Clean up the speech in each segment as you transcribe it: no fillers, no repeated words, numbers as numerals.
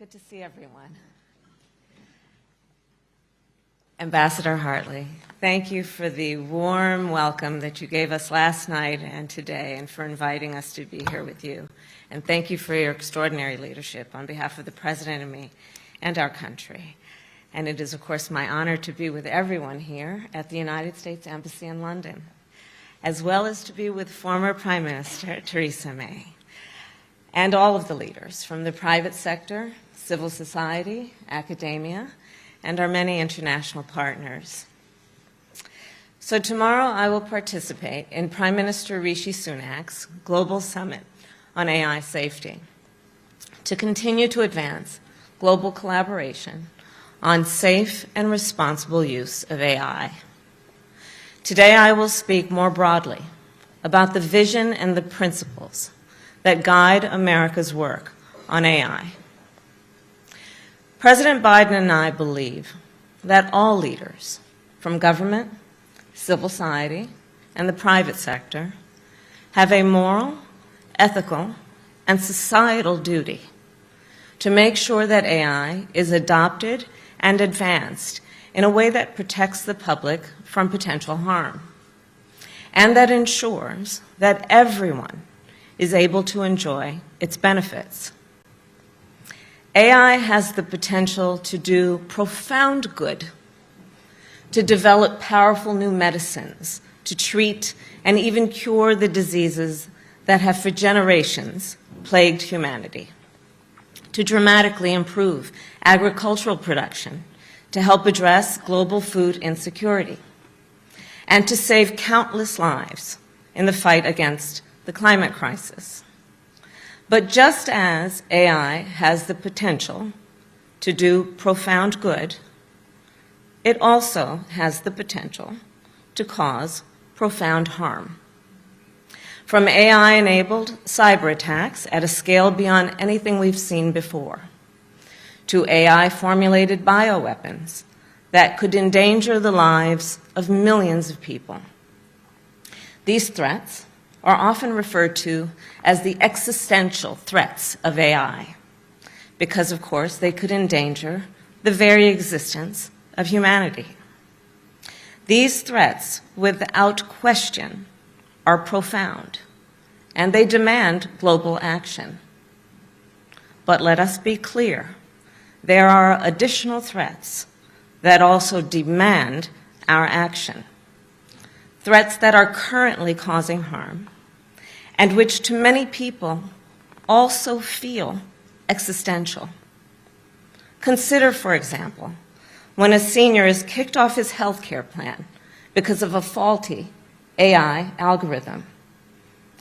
Good to see everyone. Ambassador Hartley, thank you for the warm welcome that you gave us last night and today, and for inviting us to be here with you. And thank you for your extraordinary leadership on behalf of the President and me and our country. And it is, of course, my honor to be with everyone here at the United States Embassy in London, as well as to be with former Prime Minister Theresa May, and all of the leaders from the private sector, civil society, academia, and our many international partners. So tomorrow I will participate in Prime Minister Rishi Sunak's Global Summit on AI safety to continue to advance global collaboration on safe and responsible use of AI. Today I will speak more broadly about the vision and the principles that guide America's work on AI. President Biden and I believe that all leaders, from government, civil society, and the private sector, have a moral, ethical, and societal duty to make sure that AI is adopted and advanced in a way that protects the public from potential harm, and that ensures that everyone is able to enjoy its benefits. AI has the potential to do profound good, to develop powerful new medicines, to treat and even cure the diseases that have for generations plagued humanity, to dramatically improve agricultural production, to help address global food insecurity, and to save countless lives in the fight against the climate crisis. But just as AI has the potential to do profound good, it also has the potential to cause profound harm. From AI-enabled cyber attacks at a scale beyond anything we've seen before, to AI-formulated bioweapons that could endanger the lives of millions of people. These threats are often referred to as the existential threats of AI, because, of course, they could endanger the very existence of humanity. These threats, without question, are profound, and they demand global action. But let us be clear, there are additional threats that also demand our action, threats that are currently causing harm, and which to many people also feel existential. Consider, for example, when a senior is kicked off his health care plan because of a faulty AI algorithm.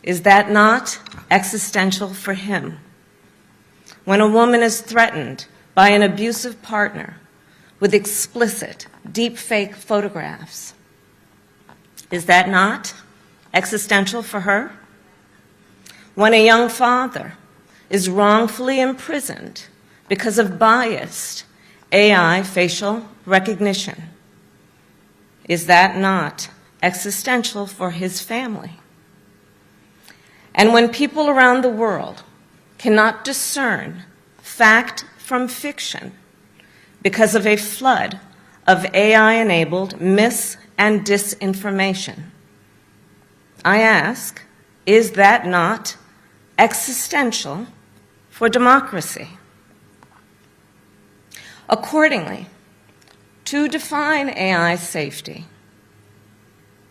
Is that not existential for him? When a woman is threatened by an abusive partner with explicit, deepfake photographs, is that not existential for her? When a young father is wrongfully imprisoned because of biased AI facial recognition, is that not existential for his family? And when people around the world cannot discern fact from fiction because of a flood of AI-enabled mis- and disinformation, I ask, is that not existential for democracy? Accordingly, to define AI safety,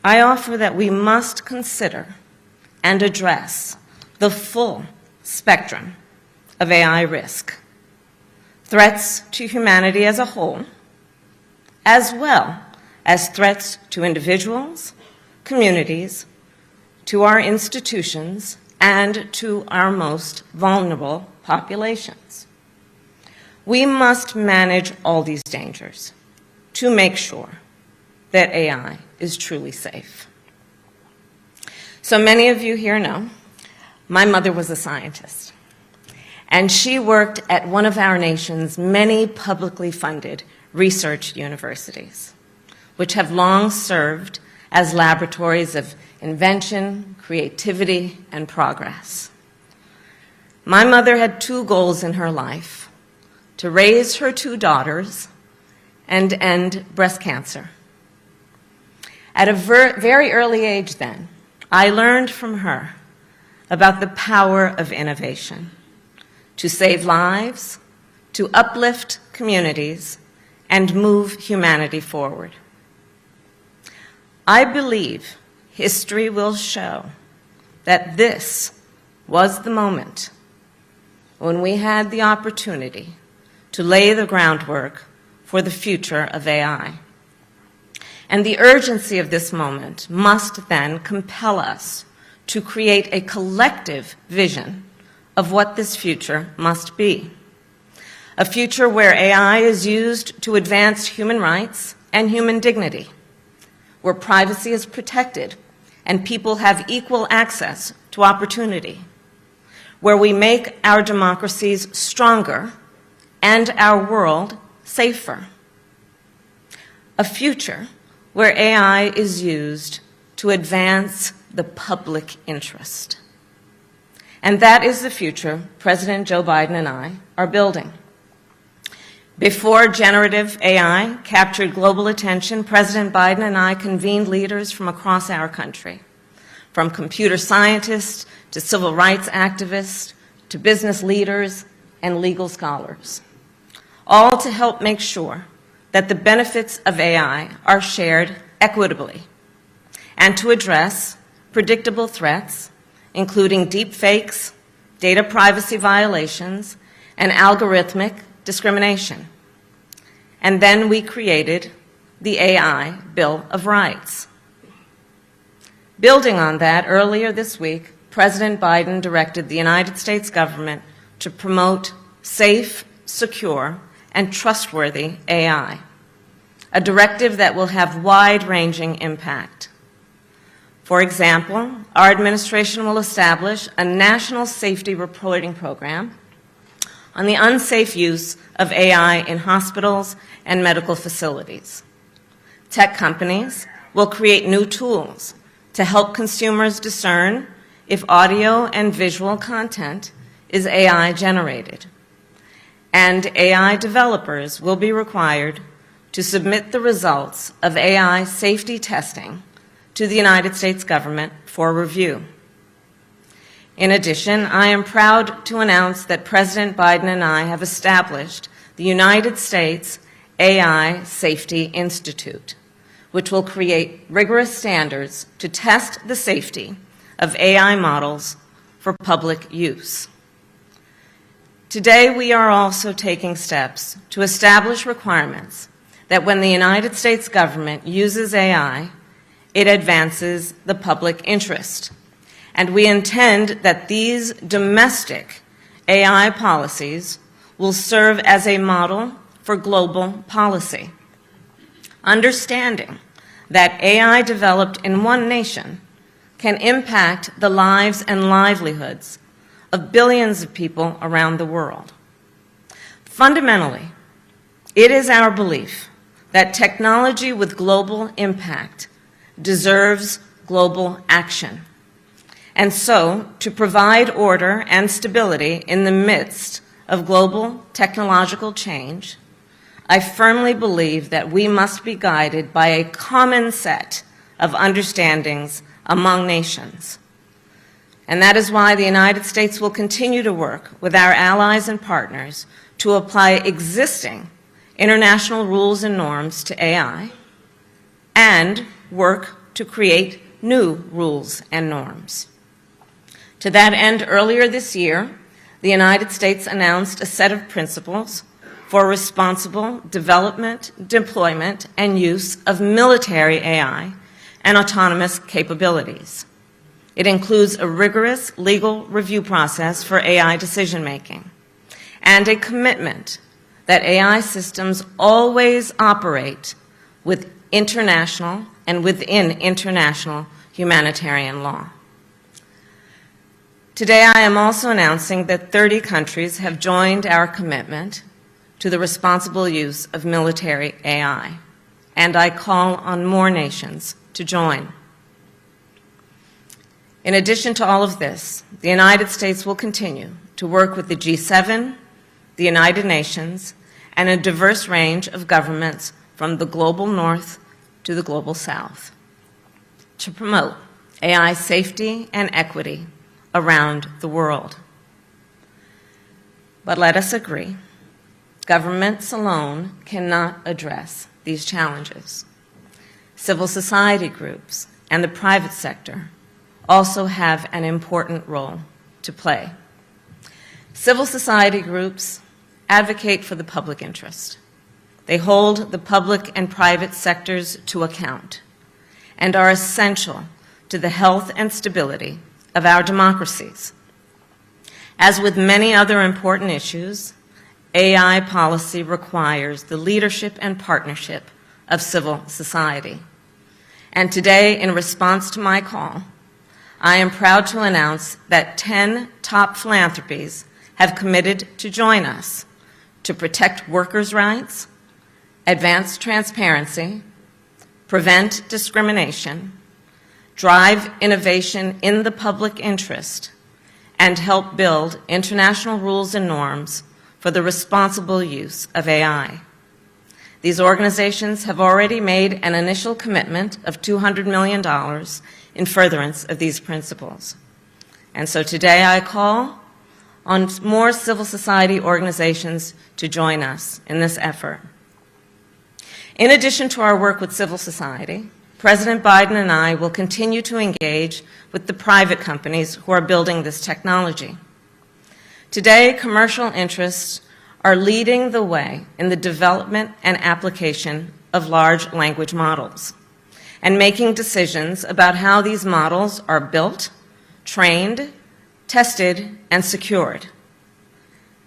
I offer that we must consider and address the full spectrum of AI risk, threats to humanity as a whole, as well as threats to individuals, communities, to our institutions, and to our most vulnerable populations. We must manage all these dangers to make sure that AI is truly safe. So many of you here know my mother was a scientist, and she worked at one of our nation's many publicly funded research universities, which have long served as laboratories of invention, creativity, and progress. My mother had two goals in her life: to raise her 2 daughters and end breast cancer. At a very early age then, I learned from her about the power of innovation to save lives, to uplift communities, and move humanity forward. I believe history will show that this was the moment when we had the opportunity to lay the groundwork for the future of AI. And the urgency of this moment must then compel us to create a collective vision of what this future must be. A future where AI is used to advance human rights and human dignity, where privacy is protected and people have equal access to opportunity, where we make our democracies stronger and our world safer. A future where AI is used to advance the public interest. And that is the future President Joe Biden and I are building. Before generative AI captured global attention, President Biden and I convened leaders from across our country, from computer scientists to civil rights activists to business leaders and legal scholars, all to help make sure that the benefits of AI are shared equitably and to address predictable threats, including deep fakes, data privacy violations, and algorithmic discrimination. And then we created the AI Bill of Rights. Building on that, earlier this week, President Biden directed the United States government to promote safe, secure, and trustworthy AI, a directive that will have wide-ranging impact. For example, our administration will establish a national safety reporting program on the unsafe use of AI in hospitals and medical facilities. Tech companies will create new tools to help consumers discern if audio and visual content is AI generated. And AI developers will be required to submit the results of AI safety testing to the United States government for review. In addition, I am proud to announce that President Biden and I have established the United States AI Safety Institute, which will create rigorous standards to test the safety of AI models for public use. Today, we are also taking steps to establish requirements that when the United States government uses AI, it advances the public interest. And we intend that these domestic AI policies will serve as a model for global policy. Understanding that AI developed in one nation can impact the lives and livelihoods of billions of people around the world. Fundamentally, it is our belief that technology with global impact deserves global action. And so, to provide order and stability in the midst of global technological change, I firmly believe that we must be guided by a common set of understandings among nations. And that is why the United States will continue to work with our allies and partners to apply existing international rules and norms to AI and work to create new rules and norms. To that end, earlier this year, the United States announced a set of principles for responsible development, deployment, and use of military AI and autonomous capabilities. It includes a rigorous legal review process for AI decision-making and a commitment that AI systems always operate with international and within international humanitarian law. Today, I am also announcing that 30 countries have joined our commitment to the responsible use of military AI, and I call on more nations to join. In addition to all of this, the United States will continue to work with the G7, the United Nations, and a diverse range of governments from the global north to the global south to promote AI safety and equity around the world. But let us agree, governments alone cannot address these challenges. Civil society groups and the private sector also have an important role to play. Civil society groups advocate for the public interest. They hold the public and private sectors to account and are essential to the health and stability of our democracies. As with many other important issues, AI policy requires the leadership and partnership of civil society. And today, in response to my call, I am proud to announce that 10 top philanthropies have committed to join us to protect workers' rights, advance transparency, prevent discrimination, drive innovation in the public interest, and help build international rules and norms for the responsible use of AI. These organizations have already made an initial commitment of $200 million in furtherance of these principles. And so today I call on more civil society organizations to join us in this effort. In addition to our work with civil society, President Biden and I will continue to engage with the private companies who are building this technology. Today, commercial interests are leading the way in the development and application of large language models and making decisions about how these models are built, trained, tested, and secured.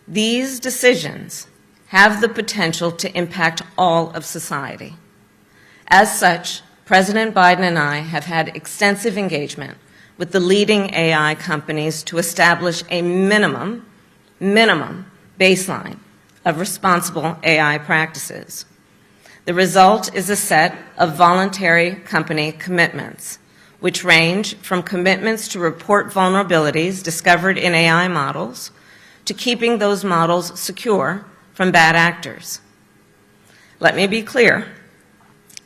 These decisions have the potential to impact all of society. As such, President Biden and I have had extensive engagement with the leading AI companies to establish a minimum baseline of responsible AI practices. The result is a set of voluntary company commitments, which range from commitments to report vulnerabilities discovered in AI models to keeping those models secure from bad actors. Let me be clear.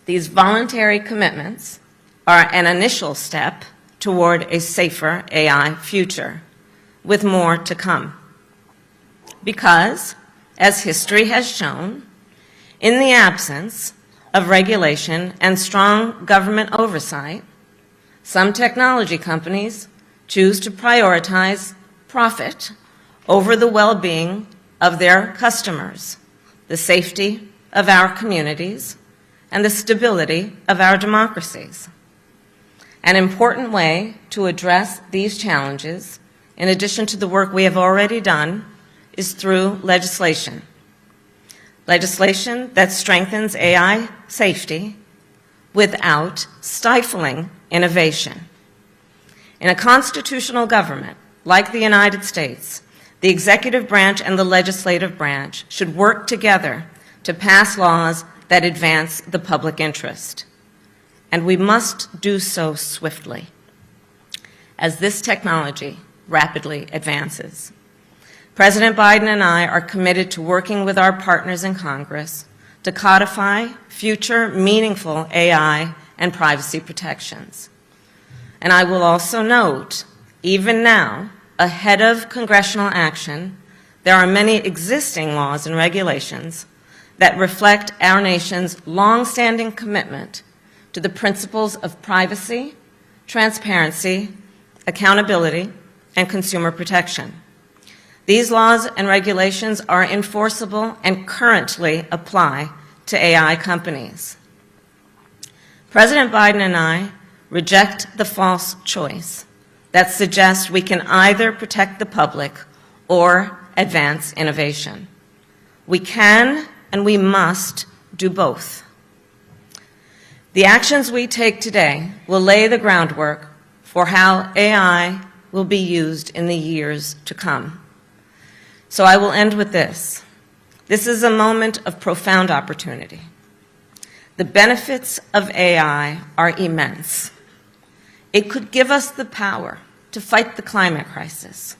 These voluntary commitments are an initial step toward a safer AI future, with more to come. Because, as history has shown, in the absence of regulation and strong government oversight, some technology companies choose to prioritize profit over the well-being of their customers, the safety of our communities, and the stability of our democracies. An important way to address these challenges, in addition to the work we have already done, is through legislation. Legislation that strengthens AI safety without stifling innovation. In a constitutional government like the United States, the executive branch and the legislative branch should work together to pass laws that advance the public interest. And we must do so swiftly, as this technology rapidly advances. President Biden and I are committed to working with our partners in Congress to codify future meaningful AI and privacy protections. And I will also note, even now, ahead of congressional action, there are many existing laws and regulations that reflect our nation's long-standing commitment to the principles of privacy, transparency, accountability, and consumer protection. These laws and regulations are enforceable and currently apply to AI companies. President Biden and I reject the false choice that suggests we can either protect the public or advance innovation. We can and we must do both. The actions we take today will lay the groundwork for how AI will be used in the years to come. So I will end with this. This is a moment of profound opportunity. The benefits of AI are immense. It could give us the power to fight the climate crisis,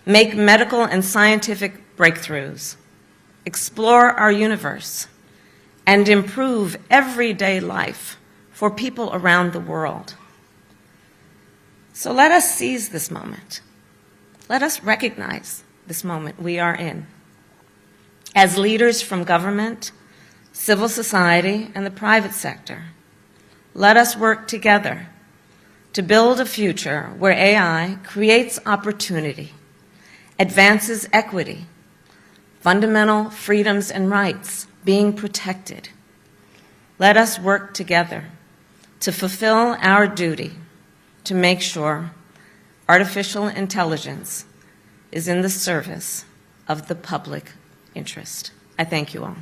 make medical and scientific breakthroughs, explore our universe, and improve everyday life for people around the world. So let us seize this moment. Let us recognize this moment we are in. As leaders from government, civil society, and the private sector, let us work together to build a future where AI creates opportunity, advances equity, fundamental freedoms and rights being protected. Let us work together to fulfill our duty to make sure artificial intelligence is in the service of the public interest. I thank you all.